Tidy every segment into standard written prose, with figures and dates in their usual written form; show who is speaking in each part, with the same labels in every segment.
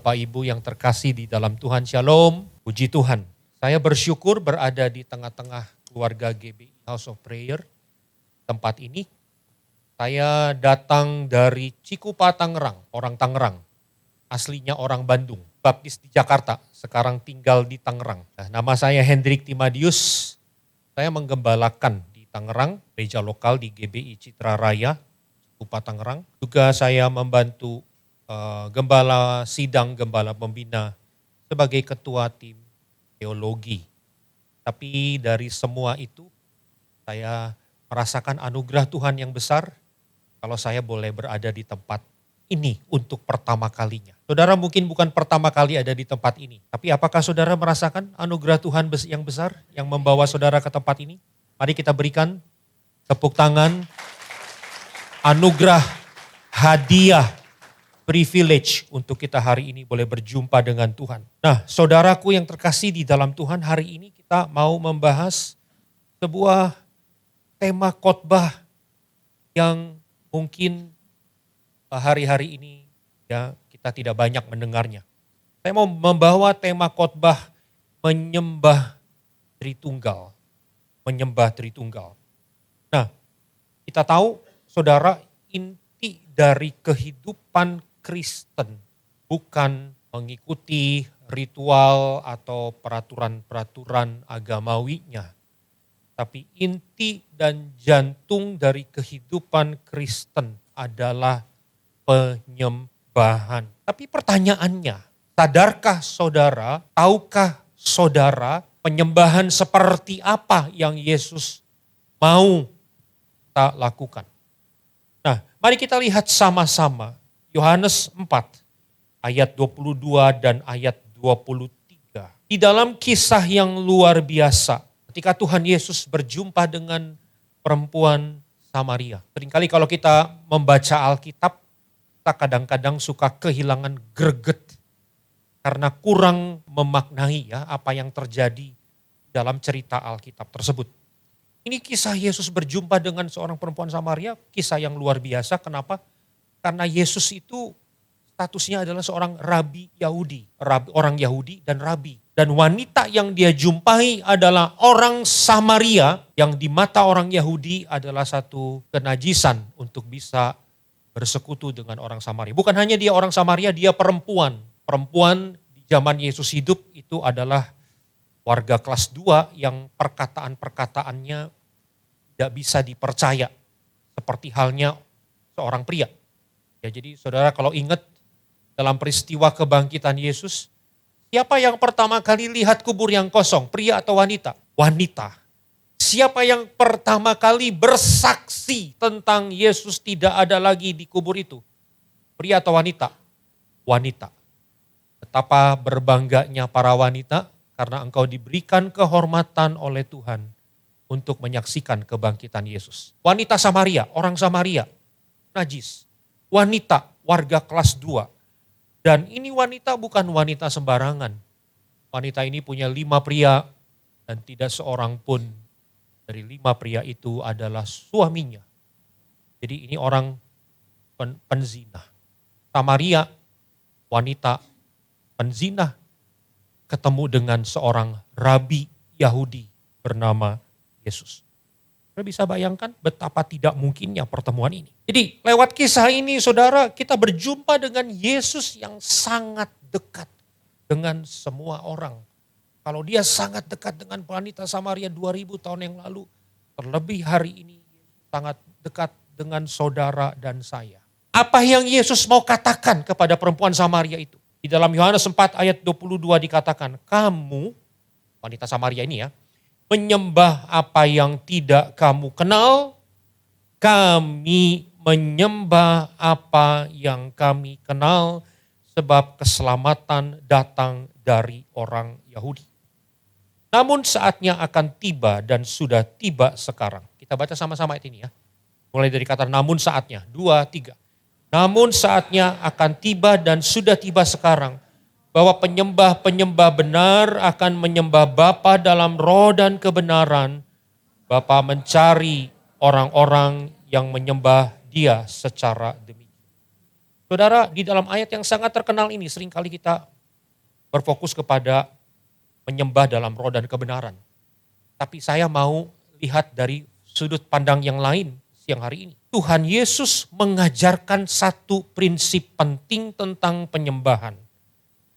Speaker 1: Bapak Ibu yang terkasih di dalam Tuhan, Shalom, puji Tuhan. Saya bersyukur berada di tengah-tengah keluarga GBI House of Prayer. Tempat ini, saya datang dari Cikupa, Tangerang, orang Tangerang. Aslinya orang Bandung, baptis di Jakarta, sekarang tinggal di Tangerang. Nah, nama saya Hendrik Timadius, saya menggembalakan di Tangerang, gereja lokal di GBI Citra Raya, Cikupa, Tangerang. Juga saya membantu gembala sidang, gembala pembina sebagai ketua tim teologi. Tapi dari semua itu, saya merasakan anugerah Tuhan yang besar kalau saya boleh berada di tempat ini untuk pertama kalinya. Saudara mungkin bukan pertama kali ada di tempat ini, tapi apakah saudara merasakan anugerah Tuhan yang besar yang membawa saudara ke tempat ini? Mari kita berikan tepuk tangan, anugerah, hadiah, privilege untuk kita hari ini boleh berjumpa dengan Tuhan. Nah, saudaraku yang terkasih di dalam Tuhan, hari ini kita mau membahas sebuah tema khotbah yang mungkin hari-hari ini ya kita tidak banyak mendengarnya. Saya mau membawa tema khotbah menyembah Tritunggal. Menyembah Tritunggal. Nah, kita tahu saudara, inti dari kehidupan Kristen bukan mengikuti ritual atau peraturan-peraturan agamawinya. Tapi inti dan jantung dari kehidupan Kristen adalah penyembahan. Tapi pertanyaannya, sadarkah saudara, tahukah saudara penyembahan seperti apa yang Yesus mau kita lakukan? Nah, mari kita lihat sama-sama Yohanes 4 ayat 22 dan ayat 23. Di dalam kisah yang luar biasa, ketika Tuhan Yesus berjumpa dengan perempuan Samaria. Seringkali kalau kita membaca Alkitab, kita kadang-kadang suka kehilangan greget karena kurang memaknai ya apa yang terjadi dalam cerita Alkitab tersebut. Ini kisah Yesus berjumpa dengan seorang perempuan Samaria, kisah yang luar biasa. Kenapa? Karena Yesus itu statusnya adalah seorang rabi Yahudi, orang Yahudi dan rabi. Dan wanita yang dia jumpai adalah orang Samaria yang di mata orang Yahudi adalah satu kenajisan untuk bisa bersekutu dengan orang Samaria. Bukan hanya dia orang Samaria, dia perempuan. Perempuan di zaman Yesus hidup itu adalah warga kelas 2 yang perkataan-perkataannya tidak bisa dipercaya. Seperti halnya seorang pria. Ya, jadi saudara kalau ingat dalam peristiwa kebangkitan Yesus, siapa yang pertama kali lihat kubur yang kosong, pria atau wanita? Wanita. Siapa yang pertama kali bersaksi tentang Yesus tidak ada lagi di kubur itu? Pria atau wanita? Wanita. Betapa berbangganya para wanita karena engkau diberikan kehormatan oleh Tuhan untuk menyaksikan kebangkitan Yesus. Wanita Samaria, orang Samaria, najis. Wanita, warga kelas 2. Dan ini wanita bukan wanita sembarangan. Wanita ini punya 5 pria dan tidak seorang pun dari 5 pria itu adalah suaminya. Jadi ini orang penzina. Samaria, wanita penzina, ketemu dengan seorang rabi Yahudi bernama Yesus. Saudara bisa bayangkan betapa tidak mungkinnya pertemuan ini. Jadi lewat kisah ini saudara, kita berjumpa dengan Yesus yang sangat dekat dengan semua orang. Kalau dia sangat dekat dengan wanita Samaria 2000 tahun yang lalu, terlebih hari ini sangat dekat dengan saudara dan saya. Apa yang Yesus mau katakan kepada perempuan Samaria itu? Di dalam Yohanes 4 ayat 22 dikatakan, kamu, wanita Samaria ini ya, menyembah apa yang tidak kamu kenal, kami menyembah apa yang kami kenal, sebab keselamatan datang dari orang Yahudi. Namun saatnya akan tiba dan sudah tiba sekarang. Kita baca sama-sama ayat ini ya. Mulai dari kata namun saatnya, 2, 3. Namun saatnya akan tiba dan sudah tiba sekarang, bahwa penyembah-penyembah benar akan menyembah Bapa dalam roh dan kebenaran. Bapa mencari orang-orang yang menyembah Dia secara demikian. Saudara, di dalam ayat yang sangat terkenal ini seringkali kita berfokus kepada menyembah dalam roh dan kebenaran. Tapi saya mau lihat dari sudut pandang yang lain siang hari ini. Tuhan Yesus mengajarkan satu prinsip penting tentang penyembahan.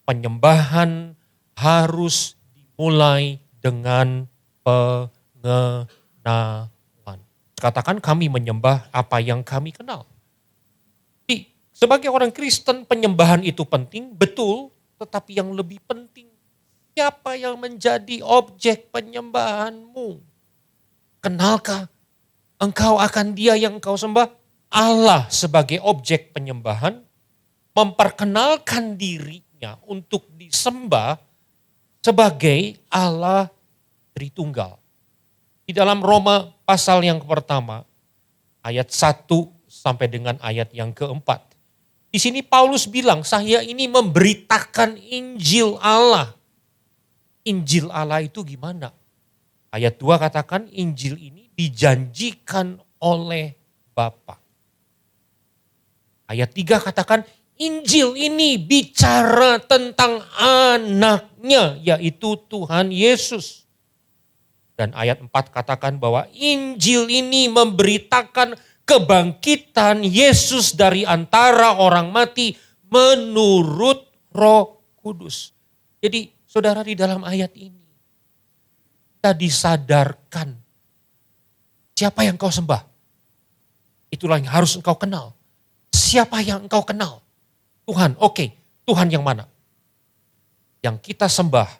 Speaker 1: Penyembahan harus dimulai dengan pengenalan. Katakan kami menyembah apa yang kami kenal. Jadi, sebagai orang Kristen penyembahan itu penting, betul, tetapi yang lebih penting, siapa yang menjadi objek penyembahanmu? Kenalkah engkau akan Dia yang engkau sembah? Allah sebagai objek penyembahan memperkenalkan dirinya untuk disembah sebagai Allah Tritunggal. Di dalam Roma pasal yang pertama, ayat 1 sampai dengan ayat yang keempat. Di sini Paulus bilang, saya ini memberitakan Injil Allah. Injil Allah itu gimana? Ayat 2 katakan Injil ini dijanjikan oleh Bapa. Ayat 3 katakan Injil ini bicara tentang anaknya, yaitu Tuhan Yesus. Dan ayat 4 katakan bahwa Injil ini memberitakan kebangkitan Yesus dari antara orang mati menurut Roh Kudus. Jadi saudara, di dalam ayat ini kita disadarkan siapa yang kau sembah. Itulah yang harus engkau kenal. Siapa yang engkau kenal? Tuhan, oke. Tuhan yang mana? Yang kita sembah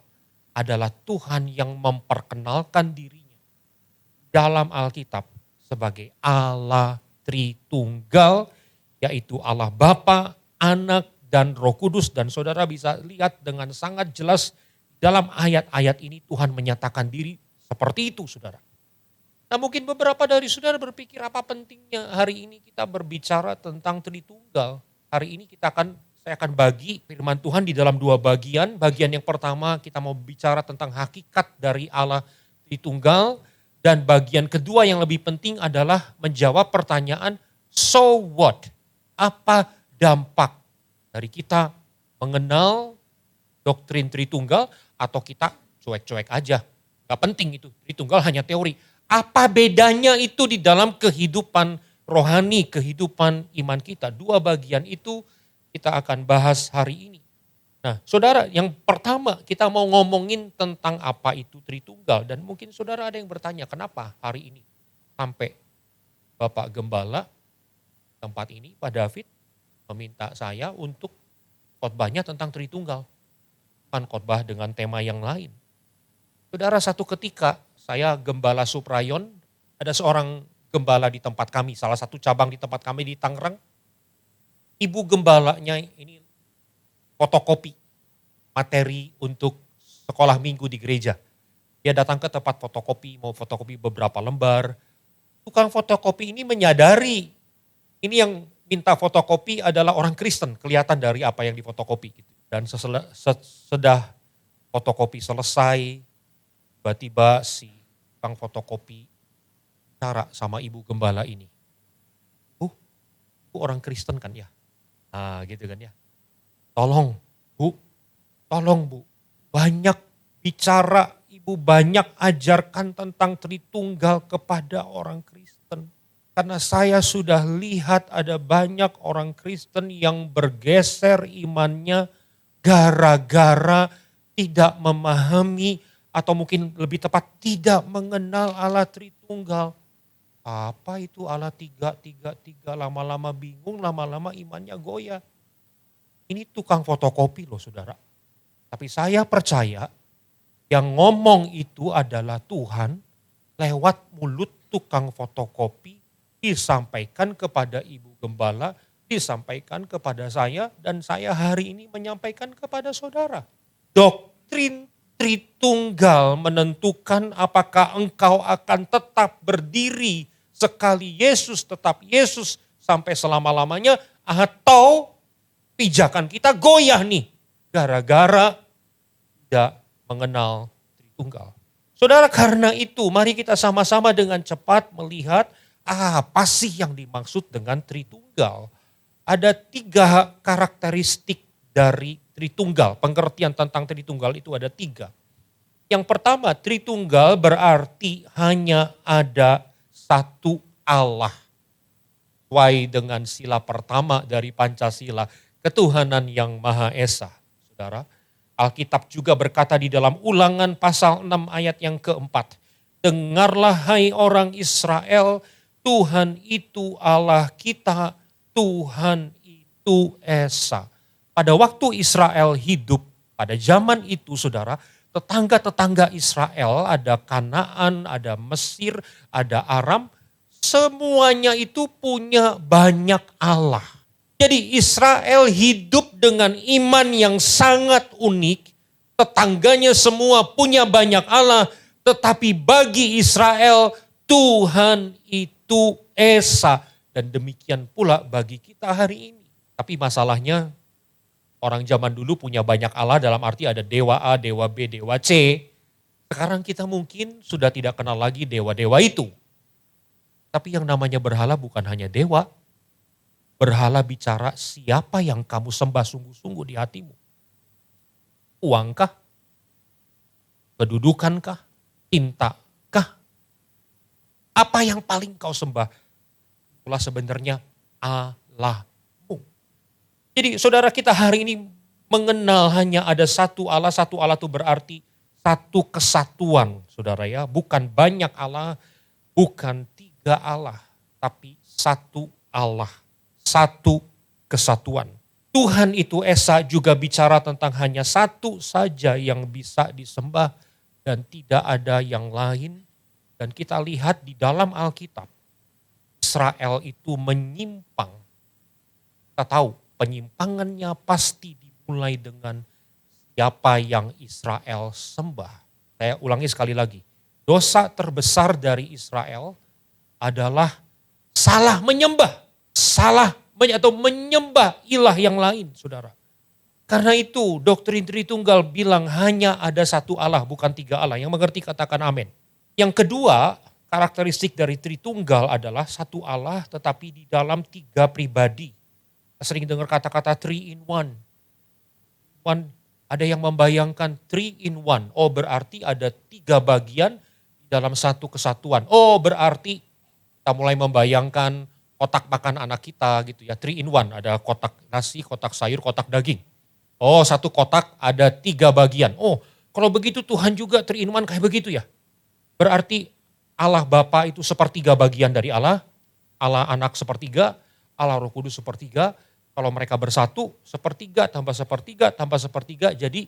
Speaker 1: adalah Tuhan yang memperkenalkan dirinya dalam Alkitab sebagai Allah Tritunggal, yaitu Allah Bapa, Anak, dan Roh Kudus. Dan saudara bisa lihat dengan sangat jelas dalam ayat-ayat ini Tuhan menyatakan diri seperti itu, saudara. Nah, mungkin beberapa dari saudara berpikir apa pentingnya hari ini kita berbicara tentang Tritunggal. Hari ini saya akan bagi firman Tuhan di dalam dua bagian. Bagian yang pertama kita mau bicara tentang hakikat dari Allah Tritunggal. Dan bagian kedua yang lebih penting adalah menjawab pertanyaan, so what? Apa dampak dari kita mengenal doktrin Tritunggal atau kita cuek-cuek aja. Gak penting itu, Tritunggal hanya teori. Apa bedanya itu di dalam kehidupan rohani, kehidupan iman kita? Dua bagian itu kita akan bahas hari ini. Nah, saudara, yang pertama kita mau ngomongin tentang apa itu Tritunggal. Dan mungkin saudara ada yang bertanya, kenapa hari ini sampai Bapak Gembala tempat ini, Pak David, meminta saya untuk khotbahnya tentang Tritunggal. Bukan khotbah dengan tema yang lain. Saudara, satu ketika saya Gembala Suprayon, ada seorang gembala di tempat kami, salah satu cabang di tempat kami di Tangerang. Ibu gembalanya ini fotokopi materi untuk sekolah minggu di gereja. Dia datang ke tempat fotokopi, mau fotokopi beberapa lembar. Tukang fotokopi ini menyadari, ini yang minta fotokopi adalah orang Kristen, kelihatan dari apa yang difotokopi. Dan sesudah fotokopi selesai, tiba-tiba si tukang fotokopi bicara sama ibu gembala ini. Bu orang Kristen kan ya? Nah gitu kan ya. Tolong Bu, banyak bicara, Ibu banyak ajarkan tentang Tritunggal kepada orang Kristen. Karena saya sudah lihat ada banyak orang Kristen yang bergeser imannya gara-gara tidak memahami atau mungkin lebih tepat tidak mengenal Allah Tritunggal. Apa itu Allah tiga, lama-lama bingung, lama-lama imannya goyah. Ini tukang fotokopi loh saudara. Tapi saya percaya yang ngomong itu adalah Tuhan lewat mulut tukang fotokopi disampaikan kepada Ibu Gembala, disampaikan kepada saya dan saya hari ini menyampaikan kepada saudara. Doktrin Tritunggal menentukan apakah engkau akan tetap berdiri sekali Yesus tetap Yesus sampai selama-lamanya atau pijakan kita goyah nih gara-gara tidak mengenal Tritunggal. Saudara, karena itu mari kita sama-sama dengan cepat melihat apa sih yang dimaksud dengan Tritunggal. ada 3 karakteristik dari Tritunggal. Pengertian tentang Tritunggal itu ada 3. Yang pertama, Tritunggal berarti hanya ada satu Allah. Sesuai dengan sila pertama dari Pancasila, ketuhanan yang Maha Esa. Saudara, Alkitab juga berkata di dalam Ulangan pasal 6 ayat yang keempat. Dengarlah hai orang Israel, Tuhan itu Allah kita, Tuhan itu Esa. Pada waktu Israel hidup, pada zaman itu saudara, tetangga-tetangga Israel, ada Kanaan, ada Mesir, ada Aram, semuanya itu punya banyak Allah. Jadi Israel hidup dengan iman yang sangat unik, tetangganya semua punya banyak Allah, tetapi bagi Israel Tuhan itu Esa. Dan demikian pula bagi kita hari ini. Tapi masalahnya orang zaman dulu punya banyak Allah dalam arti ada dewa A, dewa B, dewa C. Sekarang kita mungkin sudah tidak kenal lagi dewa-dewa itu. Tapi yang namanya berhala bukan hanya dewa. Berhala bicara siapa yang kamu sembah sungguh-sungguh di hatimu. Uangkah? Kedudukankah? Cintakah? Apa yang paling kau sembah? Itulah sebenarnya Allahmu. Jadi saudara, kita hari ini mengenal hanya ada satu Allah itu berarti satu kesatuan, saudara ya. Bukan banyak Allah, bukan 3 Allah, tapi satu Allah, satu kesatuan. Tuhan itu Esa juga bicara tentang hanya satu saja yang bisa disembah dan tidak ada yang lain. Dan kita lihat di dalam Alkitab, Israel itu menyimpang. Kita tahu penyimpangannya pasti dimulai dengan siapa yang Israel sembah. Saya ulangi sekali lagi. Dosa terbesar dari Israel adalah salah menyembah. Atau menyembah ilah yang lain, saudara. Karena itu doktrin Tritunggal bilang hanya ada satu Allah, bukan 3 Allah. Yang mengerti katakan amin. Yang kedua, karakteristik dari Tritunggal adalah satu Allah tetapi di dalam 3 pribadi. Kita sering dengar kata-kata 3 in 1. Ada yang membayangkan 3 in 1. Oh, berarti ada 3 bagian dalam satu kesatuan. Oh, berarti kita mulai membayangkan kotak makan anak kita gitu ya. 3 in 1. Ada kotak nasi, kotak sayur, kotak daging. Oh, satu kotak ada 3 bagian. Oh, kalau begitu Tuhan juga 3 in 1 kayak begitu ya. Berarti Allah Bapa itu sepertiga bagian dari Allah. Allah Anak sepertiga, Allah Roh Kudus sepertiga. Kalau mereka bersatu, sepertiga tambah sepertiga tambah sepertiga jadi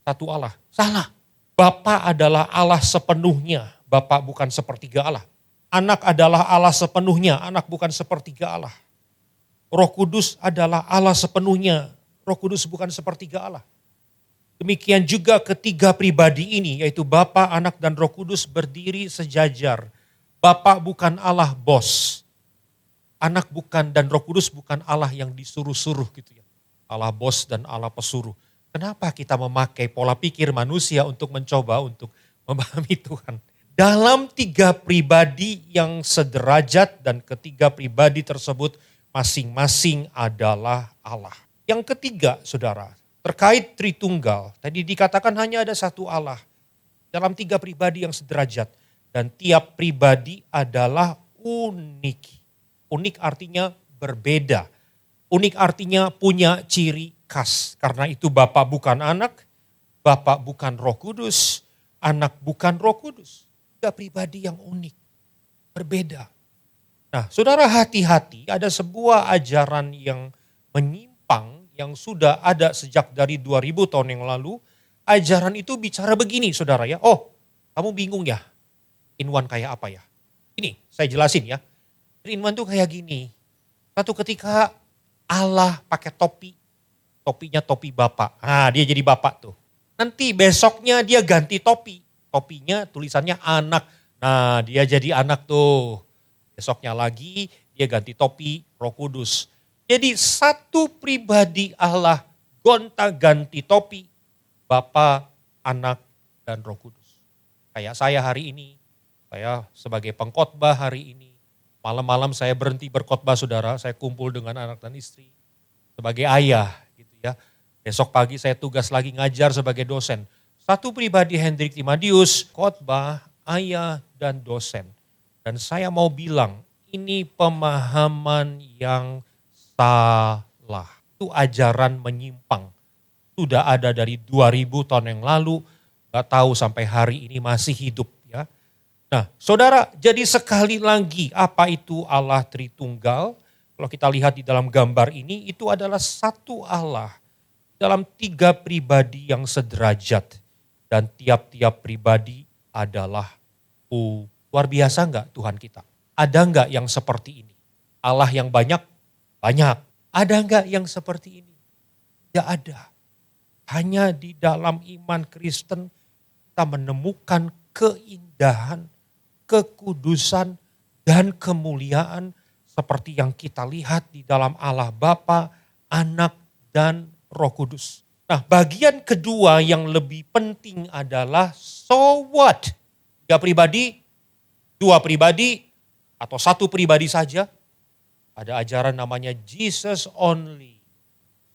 Speaker 1: satu Allah. Salah. Bapa adalah Allah sepenuhnya. Bapa bukan sepertiga Allah. Anak adalah Allah sepenuhnya. Anak bukan sepertiga Allah. Roh Kudus adalah Allah sepenuhnya. Roh Kudus bukan sepertiga Allah. Demikian juga ketiga pribadi ini, yaitu Bapa, Anak, dan Roh Kudus berdiri sejajar. Bapa bukan Allah bos. Anak bukan dan Roh Kudus bukan Allah yang disuruh-suruh gitu ya. Allah bos dan Allah pesuruh. Kenapa kita memakai pola pikir manusia untuk mencoba untuk memahami Tuhan? Dalam 3 pribadi yang sederajat dan ketiga pribadi tersebut masing-masing adalah Allah. Yang ketiga, saudara, terkait Tritunggal, tadi dikatakan hanya ada satu Allah dalam 3 pribadi yang sederajat. Dan tiap pribadi adalah unik. Unik artinya berbeda. Unik artinya punya ciri khas. Karena itu Bapa bukan Anak, Bapa bukan Roh Kudus, Anak bukan Roh Kudus. 3 pribadi yang unik, berbeda. Nah, saudara, hati-hati, ada sebuah ajaran yang menyimpang yang sudah ada sejak dari 2000 tahun yang lalu. Ajaran itu bicara begini, saudara ya. Oh, kamu bingung ya? In one kayak apa ya? Ini saya jelasin ya. In one tuh kayak gini. Satu ketika Allah pakai topi. Topinya topi Bapak. Nah, dia jadi Bapak tuh. Nanti besoknya dia ganti topi. Topinya tulisannya Anak. Nah, dia jadi Anak tuh. Besoknya lagi dia ganti topi Roh Kudus. Jadi satu pribadi Allah gonta-ganti topi Bapa, Anak, dan Roh Kudus. Kayak saya hari ini, saya sebagai pengkhotbah hari ini, malam-malam saya berhenti berkhotbah, saudara, saya kumpul dengan anak dan istri. sebagai ayah gitu ya. Besok pagi saya tugas lagi ngajar sebagai dosen. Satu pribadi Hendrik Timadius, khotbah, ayah, dan dosen. Dan saya mau bilang, ini pemahaman yang salah. Itu ajaran menyimpang. Sudah ada dari 2000 tahun yang lalu, gak tahu sampai hari ini masih hidup ya. Nah saudara, jadi sekali lagi apa itu Allah Tritunggal? Kalau kita lihat di dalam gambar ini, itu adalah satu Allah dalam 3 pribadi yang sederajat. Dan tiap-tiap pribadi adalah luar biasa enggak Tuhan kita? Ada enggak yang seperti ini? Allah yang banyak? Banyak. Ada enggak yang seperti ini? Tidak ada. Hanya di dalam iman Kristen kita menemukan keindahan, kekudusan, dan kemuliaan seperti yang kita lihat di dalam Allah Bapa, Anak, dan Roh Kudus. Nah bagian kedua yang lebih penting adalah so what? 3 pribadi, 2 pribadi, atau 1 pribadi saja. Ada ajaran namanya Jesus only.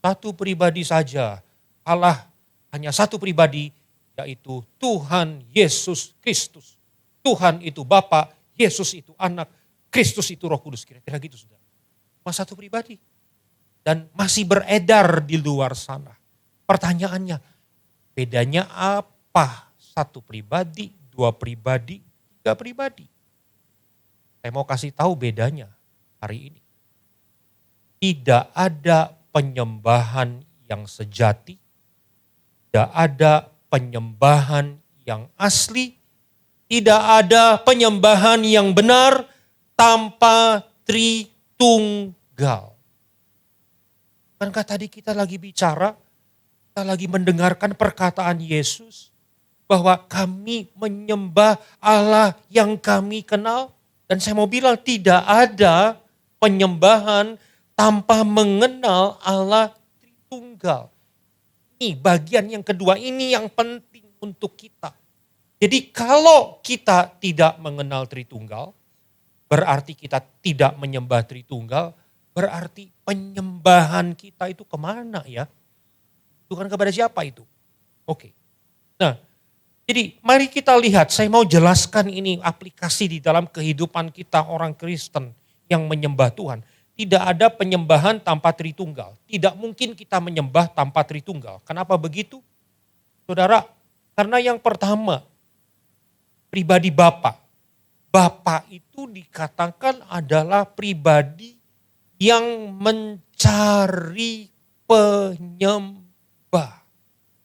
Speaker 1: 1 pribadi saja. Allah hanya 1 pribadi, yaitu Tuhan Yesus Kristus. Tuhan itu Bapa, Yesus itu Anak, Kristus itu Roh Kudus. Kira-kira gitu saudara. Cuma 1 pribadi. Dan masih beredar di luar sana. Pertanyaannya, bedanya apa? 1 pribadi, 2 pribadi, 3 pribadi. Saya mau kasih tahu bedanya hari ini. Tidak ada penyembahan yang sejati, tidak ada penyembahan yang asli, tidak ada penyembahan yang benar tanpa Tritunggal. Bukankah tadi kita lagi bicara, kita lagi mendengarkan perkataan Yesus bahwa kami menyembah Allah yang kami kenal. Dan saya mau bilang tidak ada penyembahan tanpa mengenal Allah Tritunggal. Ini bagian yang kedua, ini yang penting untuk kita. Jadi kalau kita tidak mengenal Tritunggal, berarti kita tidak menyembah Tritunggal, berarti penyembahan kita itu kemana ya? Tuhan kepada siapa itu? Oke. Nah, jadi mari kita lihat, saya mau jelaskan ini aplikasi di dalam kehidupan kita orang Kristen yang menyembah Tuhan. Tidak ada penyembahan tanpa Tritunggal. Tidak mungkin kita menyembah tanpa Tritunggal. Kenapa begitu? Saudara, karena yang pertama, pribadi Bapa. Bapa itu dikatakan adalah pribadi yang mencari penyembah.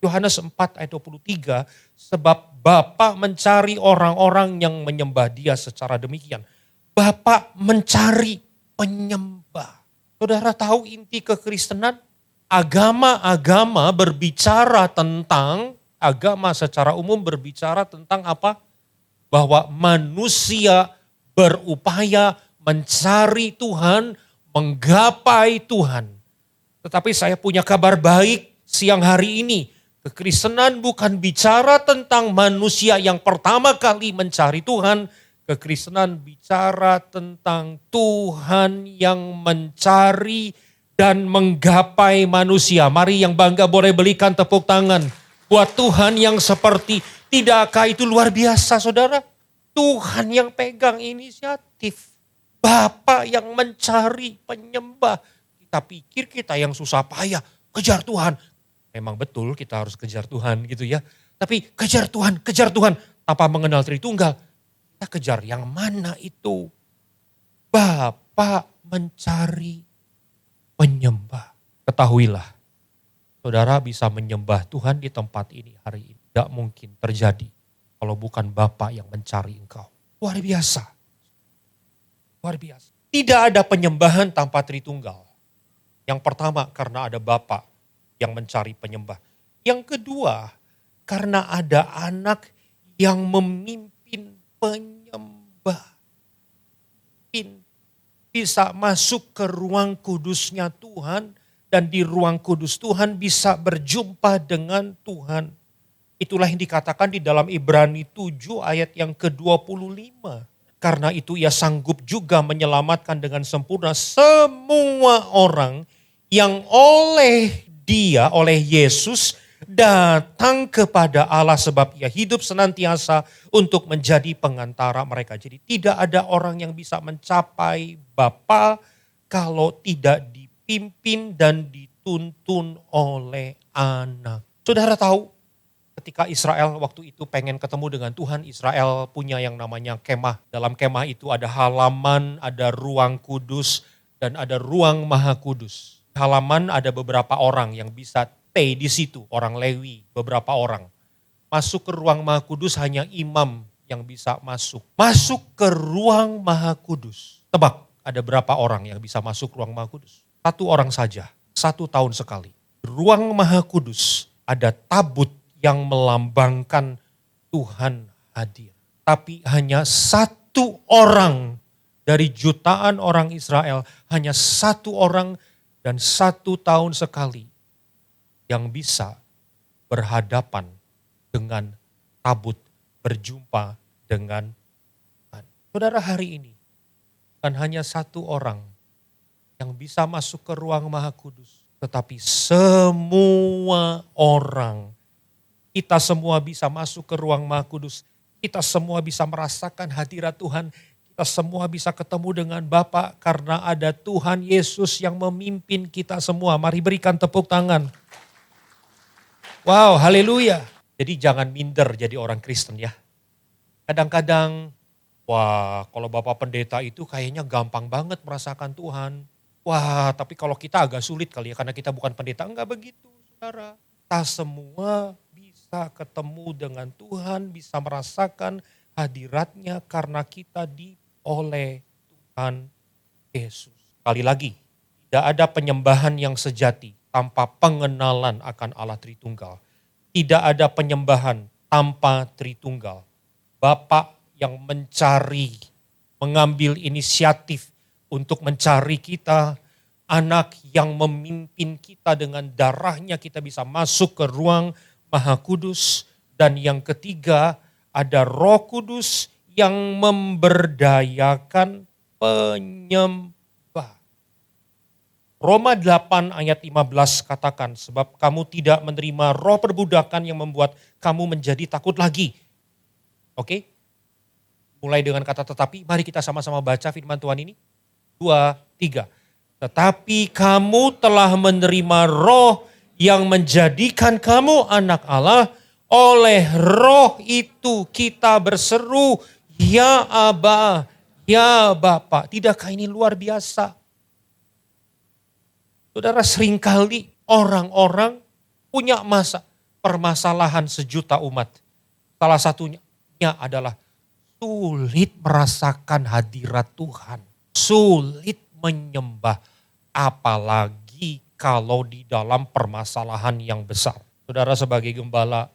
Speaker 1: Yohanes 4 ayat 23, sebab Bapa mencari orang-orang yang menyembah Dia secara demikian. Bapa mencari penyembah. Saudara tahu inti kekristenan? Agama-agama berbicara tentang, agama secara umum berbicara tentang apa? Bahwa manusia berupaya mencari Tuhan, menggapai Tuhan. Tetapi saya punya kabar baik siang hari ini. Kekristenan bukan bicara tentang manusia yang pertama kali mencari Tuhan. Kekristenan bicara tentang Tuhan yang mencari dan menggapai manusia. Mari yang bangga boleh berikan tepuk tangan buat Tuhan yang seperti, tidakkah itu luar biasa saudara? Tuhan yang pegang inisiatif. Bapa yang mencari penyembah. Kita pikir kita yang susah payah, kejar Tuhan. Memang betul kita harus kejar Tuhan gitu ya. Tapi kejar Tuhan tanpa mengenal Tritunggal. Kita kejar yang mana itu? Bapa mencari penyembah. Ketahuilah, saudara bisa menyembah Tuhan di tempat ini hari ini. Tidak mungkin terjadi kalau bukan Bapa yang mencari engkau. Luar biasa. Luar biasa. Tidak ada penyembahan tanpa Tritunggal. Yang pertama karena ada Bapa yang mencari penyembah. Yang kedua, karena ada anak yang memimpin penyembah. Bisa masuk ke ruang kudusnya Tuhan dan di ruang kudus Tuhan bisa berjumpa dengan Tuhan. Itulah yang dikatakan di dalam Ibrani 7 ayat yang ke-25. Karena itu ia sanggup juga menyelamatkan dengan sempurna semua orang yang oleh dia, oleh Yesus, datang kepada Allah sebab ia hidup senantiasa untuk menjadi pengantara mereka. Jadi tidak ada orang yang bisa mencapai Bapa kalau tidak dipimpin dan dituntun oleh anak. Saudara tahu ketika Israel waktu itu pengen ketemu dengan Tuhan, Israel punya yang namanya kemah. Dalam kemah itu ada halaman, ada ruang kudus, dan ada ruang maha kudus. Halaman ada beberapa orang yang bisa stay di situ, orang Lewi, beberapa orang. Masuk ke ruang maha kudus hanya imam yang bisa masuk. Masuk ke ruang maha kudus. Tebak, ada berapa orang yang bisa masuk ruang maha kudus? 1 orang saja, 1 tahun sekali. Ruang maha kudus ada tabut yang melambangkan Tuhan hadir. Tapi hanya 1 orang dari jutaan orang Israel, hanya 1 orang dan 1 tahun sekali yang bisa berhadapan dengan tabut, berjumpa dengan Tuhan. Saudara, hari ini bukan hanya 1 orang yang bisa masuk ke ruang maha kudus, tetapi semua orang, kita semua bisa masuk ke ruang maha kudus, kita semua bisa merasakan hadirat Tuhan, kita semua bisa ketemu dengan Bapa karena ada Tuhan Yesus yang memimpin kita semua. Mari berikan tepuk tangan. Wow, haleluya. Jadi jangan minder jadi orang Kristen ya. Kadang-kadang, wah kalau Bapak Pendeta itu kayaknya gampang banget merasakan Tuhan. Wah, tapi kalau kita agak sulit kali ya karena kita bukan pendeta. Enggak begitu, saudara. Kita semua bisa ketemu dengan Tuhan, bisa merasakan hadiratnya karena kita oleh Tuhan Yesus. Sekali lagi, tidak ada penyembahan yang sejati tanpa pengenalan akan Allah Tritunggal. Tidak ada penyembahan tanpa Tritunggal. Bapa yang mencari, mengambil inisiatif untuk mencari kita, anak yang memimpin kita dengan darahnya kita bisa masuk ke ruang Maha Kudus, dan yang ketiga ada Roh Kudus yang memberdayakan penyembah. Roma 8 ayat 15 katakan, sebab kamu tidak menerima roh perbudakan yang membuat kamu menjadi takut lagi. Oke? Mulai dengan kata tetapi, mari kita sama-sama baca firman Tuhan ini. 2, 3. Tetapi kamu telah menerima roh yang menjadikan kamu anak Allah. Oleh roh itu kita berseru, ya Aba, ya Bapa. Tidakkah ini luar biasa? Saudara, seringkali orang-orang punya permasalahan sejuta umat. Salah satunya adalah sulit merasakan hadirat Tuhan. Sulit menyembah. Apalagi kalau di dalam permasalahan yang besar. Saudara, sebagai gembala,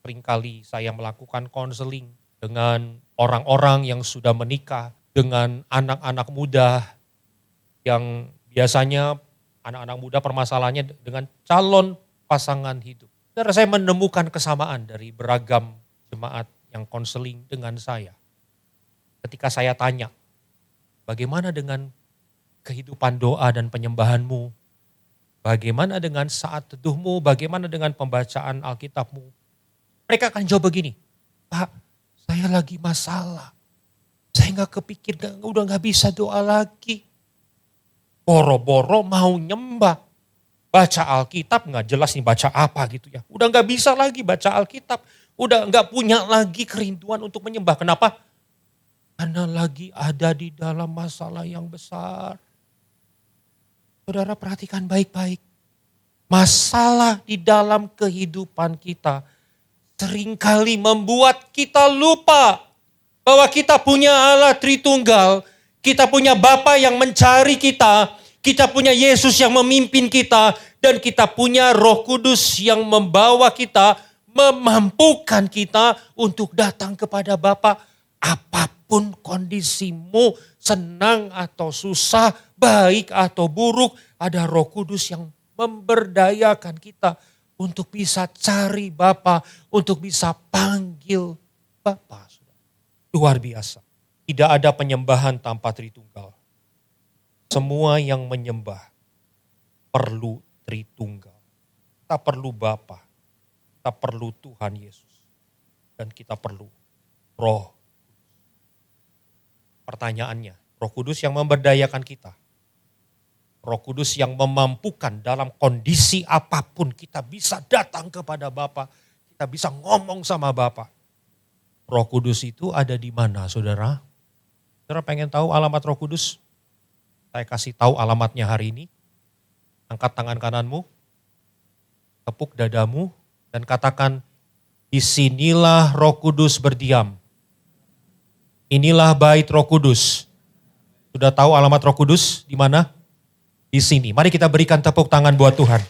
Speaker 1: seringkali saya melakukan konseling dengan orang-orang yang sudah menikah, dengan anak-anak muda yang biasanya anak-anak muda permasalahannya dengan calon pasangan hidup. Saudara, saya menemukan kesamaan dari beragam jemaat yang konseling dengan saya. Ketika saya tanya, bagaimana dengan kehidupan doa dan penyembahanmu? Bagaimana dengan saat teduhmu? Bagaimana dengan pembacaan Alkitabmu? Mereka akan jawab begini, Pak, saya lagi masalah. Saya gak kepikir, udah gak bisa doa lagi. Boro-boro mau nyembah. Baca Alkitab gak jelas nih baca apa gitu ya. Udah gak bisa lagi baca Alkitab. Udah gak punya lagi kerinduan untuk menyembah. Kenapa? Karena lagi ada di dalam masalah yang besar. Saudara, perhatikan baik-baik. Masalah di dalam kehidupan kita seringkali membuat kita lupa bahwa kita punya Allah Tritunggal, kita punya Bapa yang mencari kita punya Yesus yang memimpin kita, dan kita punya Roh Kudus yang membawa kita, memampukan kita untuk datang kepada Bapa. Apapun kondisimu, senang atau susah, baik atau buruk, ada Roh Kudus yang memberdayakan kita untuk bisa cari Bapa, untuk bisa panggil Bapa. Luar biasa. Tidak ada penyembahan tanpa Tritunggal. Semua yang menyembah perlu Tritunggal. Kita perlu Bapa, kita perlu Tuhan Yesus, dan kita perlu Roh. Pertanyaannya, Roh Kudus yang memberdayakan kita, Roh Kudus yang memampukan dalam kondisi apapun kita bisa datang kepada Bapa, kita bisa ngomong sama Bapa. Roh Kudus itu ada di mana, saudara? Saudara pengen tahu alamat Roh Kudus? Saya kasih tahu alamatnya hari ini. Angkat tangan kananmu, tepuk dadamu, dan katakan, disinilah Roh Kudus berdiam. Inilah bait Roh Kudus. Sudah tahu alamat Roh Kudus di mana? Di sini. Mari kita berikan tepuk tangan buat Tuhan.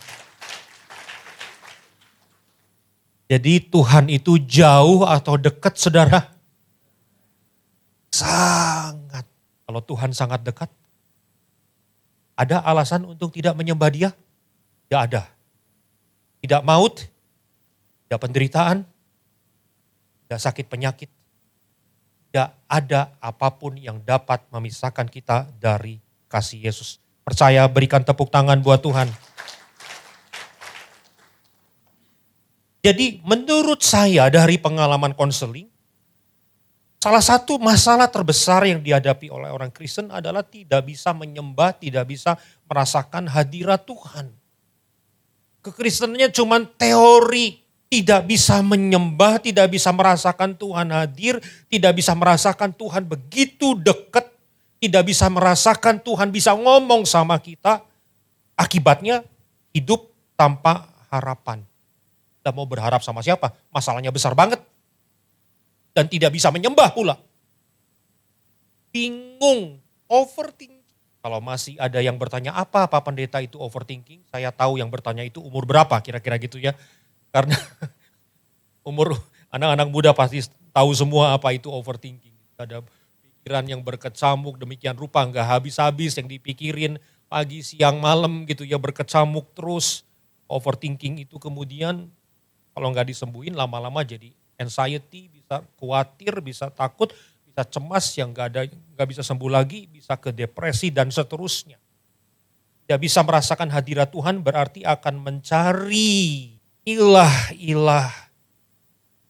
Speaker 1: Jadi Tuhan itu jauh atau dekat, saudara? Sangat. Kalau Tuhan sangat dekat, ada alasan untuk tidak menyembah Dia? Tidak ada. Tidak maut, tidak penderitaan, tidak sakit penyakit. Tidak ada apapun yang dapat memisahkan kita dari kasih Yesus. Percaya, berikan tepuk tangan buat Tuhan. Jadi menurut saya dari pengalaman konseling, salah satu masalah terbesar yang dihadapi oleh orang Kristen adalah tidak bisa menyembah, tidak bisa merasakan hadirat Tuhan. Kekristenannya cuma teori, tidak bisa menyembah, tidak bisa merasakan Tuhan hadir, tidak bisa merasakan Tuhan begitu dekat, tidak bisa merasakan Tuhan bisa ngomong sama kita. Akibatnya hidup tanpa harapan. Kita mau berharap sama siapa? Masalahnya besar banget. Dan tidak bisa menyembah pula. Bingung, overthinking. Kalau masih ada yang bertanya apa pendeta itu overthinking, saya tahu yang bertanya itu umur berapa kira-kira gitu ya. Karena umur anak-anak muda pasti tahu semua apa itu overthinking. Ada pikiran yang berkecamuk demikian rupa, nggak habis-habis yang dipikirin pagi, siang, malam gitu ya, berkecamuk terus. Overthinking itu kemudian kalau nggak disembuhin lama-lama jadi anxiety, bisa khawatir, bisa takut, bisa cemas yang nggak bisa sembuh lagi, bisa ke depresi dan seterusnya. Tidak bisa merasakan hadirat Tuhan berarti akan mencari ilah-ilah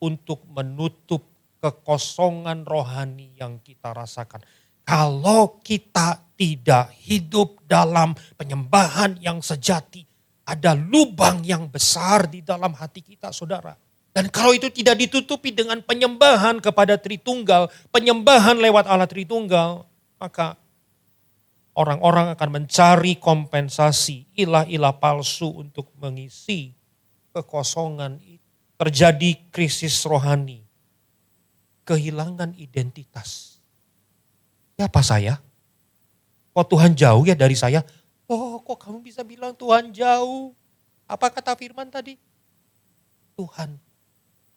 Speaker 1: untuk menutup kekosongan rohani yang kita rasakan. Kalau kita tidak hidup dalam penyembahan yang sejati, ada lubang yang besar di dalam hati kita, saudara. Dan kalau itu tidak ditutupi dengan penyembahan kepada Tritunggal, penyembahan lewat Allah Tritunggal, maka orang-orang akan mencari kompensasi ilah-ilah palsu untuk mengisi kekosongan itu. Terjadi krisis rohani, kehilangan identitas. Siapa saya? Kok Tuhan jauh ya dari saya? Oh, kok kamu bisa bilang Tuhan jauh? Apa kata firman tadi? Tuhan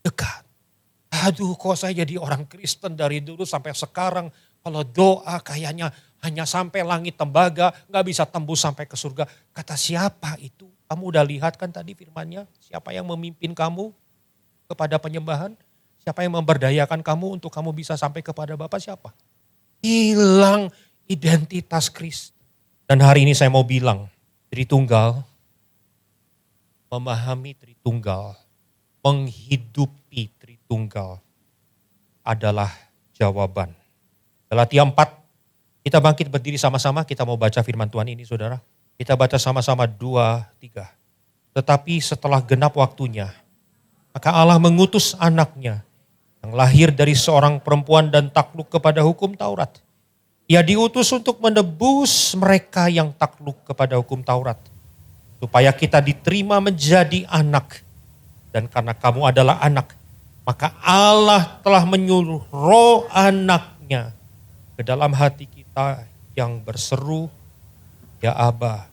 Speaker 1: dekat. Aduh, kok saya jadi orang Kristen dari dulu sampai sekarang. Kalau doa kayaknya hanya sampai langit tembaga, gak bisa tembus sampai ke surga. Kata siapa itu? Kamu udah lihat kan tadi firmannya? Siapa yang memimpin kamu kepada penyembahan? Siapa yang memberdayakan kamu untuk kamu bisa sampai kepada Bapa? Siapa? Hilang identitas Kristus. Dan hari ini saya mau bilang, Tritunggal, memahami Tritunggal, menghidupi Tritunggal adalah jawaban. Galatia 4, kita bangkit berdiri sama-sama, kita mau baca firman Tuhan ini, saudara. Kita baca sama-sama 2, 3. Tetapi setelah genap waktunya, maka Allah mengutus anaknya yang lahir dari seorang perempuan dan takluk kepada hukum Taurat. Ia diutus untuk menebus mereka yang takluk kepada hukum Taurat. Supaya kita diterima menjadi anak. Dan karena kamu adalah anak, maka Allah telah menyuruh roh anaknya ke dalam hati kita yang berseru, ya Aba,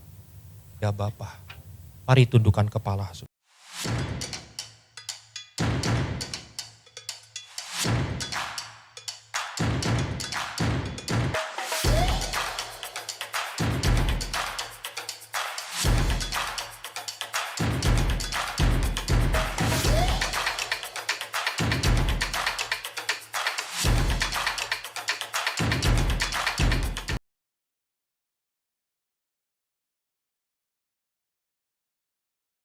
Speaker 1: ya Bapa. Mari tundukkan kepala.